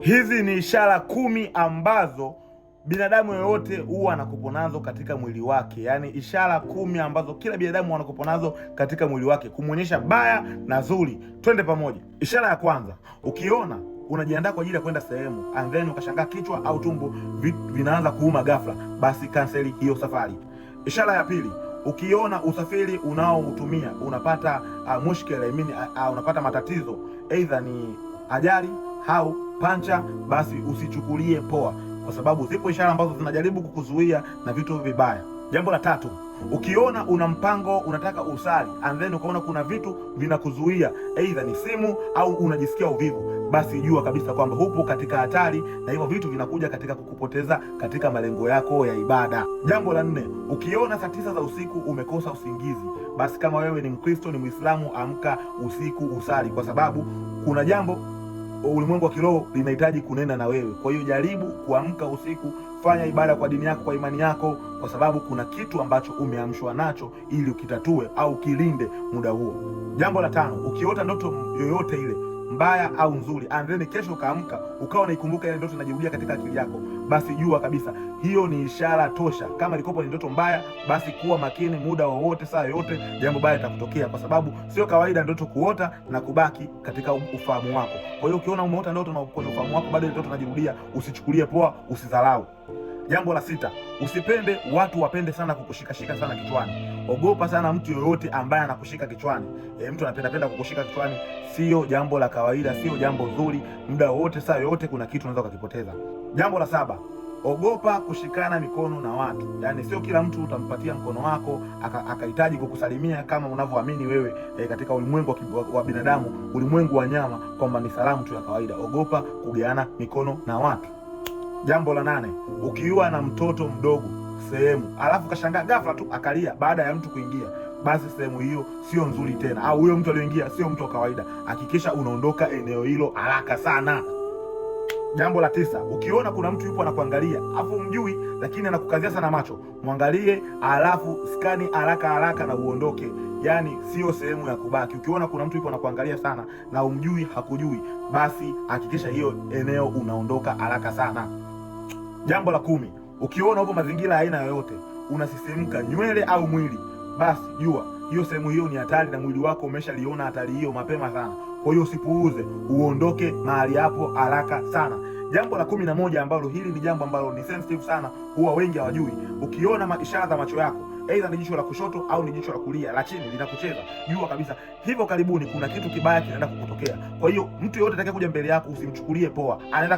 Hizi ni ishara 10 ambazo binadamu yoyote huwa anakuwa nazo katika mwili wake. Yaani ishara 10 ambazo kila binadamu anakuwa nazo katika mwili wake kumuonyesha baya na zuri. Twende pamoja. Ishara ya kwanza, ukiona unajiandaa kwa ajili ya kwenda sehemu and then ukashangaa kichwa au tumbo vinaanza kuuma ghafla, basi cancel hiyo safari. Ishara ya pili, ukiona usafiri unaoutumia unapata mushkela, unapata matatizo, aidha ni ajali au pancha, basi usichukulie poa, kwa sababu zipo ishara ambazo zinajaribu kukuzuia na vitu vibaya. Jambo la tatu, ukiona una mpango unataka usali and then ukaona kuna vitu vinakuzuia, aidha ni simu au unajisikia uvivu, basi jua kabisa kwamba hupo katika hatari na hivyo vitu vinakuja katika kukupoteza katika malengo yako ya ibada. Jambo la nne, ukiona saa 9 za usiku umekosa usingizi, basi kama wewe ni Mkristo, ni Muislamu, amka usiku usali, kwa sababu kuna jambo ulimwengu wa kiroho linahitaji kunena na wewe. Kwa hiyo jaribu kuamka usiku, fanya ibada kwa dini yako, kwa imani yako, kwa sababu kuna kitu ambacho umeamshwa nacho ili ukitatue au kilinde muda huo. Jambo la tano, ukiota ndoto yoyote ile mbaya au nzuri and then kesho ukaamka ukawa unaikumbuka ile ndoto inajirudia katika akili yako, basi jua kabisa hiyo ni ishara tosha. Kama ilikopo ni ndoto mbaya, basi kuwa makini muda wowote, saa yoyote, jambo baya litakutokea, kwa sababu sio kawaida ndoto kuota na kubaki katika ufahamu wako. Kwa hiyo ukiona umeota ndoto na kwenye ufahamu wako bado ile ndoto inajirudia, usichukulie poa, usidharau. Jambo la sita, usipende watu wapende sana kukushikashika sana kichwani. Ogopa sana mtu yoyote ambaye anakushika kichwani. Mtu anapenda kukushika kichwani, sio jambo la kawaida, sio jambo zuri. Muda wote, saa yote, kuna kitu unaweza ukakipoteza. Jambo la saba, ogopa kushikana mikono na watu. Yaani sio kila mtu utampatia mkono wako akahitaji kukusalimia kama unavyoamini wewe katika ulimwengu wa binadamu, ulimwengu wa nyama, kwamba ni salamu tu ya kawaida. Ogopa kugeana mikono na watu. Jambo la 8, ukiwa na mtoto mdogo sehemu alafu kashangaa ghafla tu akalia baada ya mtu kuingia, basi sehemu hiyo sio nzuri tena, au huyo mtu aliyoingia sio mtu wa kawaida. Hakikisha unaondoka eneo hilo haraka sana. Jambo la 9, ukiona kuna mtu yupo anakuangalia afu mjui lakini anakukazia sana macho, mwangalie alafu skani haraka na uondoke. Yaani sio sehemu ya kubaki. Ukiona kuna mtu yupo anakuangalia sana na umjui, hakujui, basi hakikisha hiyo eneo unaondoka haraka sana. Jambo la 10, ukiona upo mazingira aina yoyote unasisimka nywele au mwili, basi jua hiyo sehemu hiyo ni hatari na mwili wako umeshaliona hatari hiyo mapema sana. Kwa hiyo usipuuze, uondoke mahali hapo haraka sana. Jambo la 11, ambalo hili ni jambo ambalo ni sensitive sana, huwa wengi hawajui. Ukiona ishara za macho yako, aidha ni jicho la kushoto au ni jicho la kulia la chini linakucheza, jua kabisa hivyo karibuni kuna kitu kibaya kinaenda kukutokea. Kwa hiyo mtu yoyote atakayekuja mbele yako usimchukulie poa, anaenda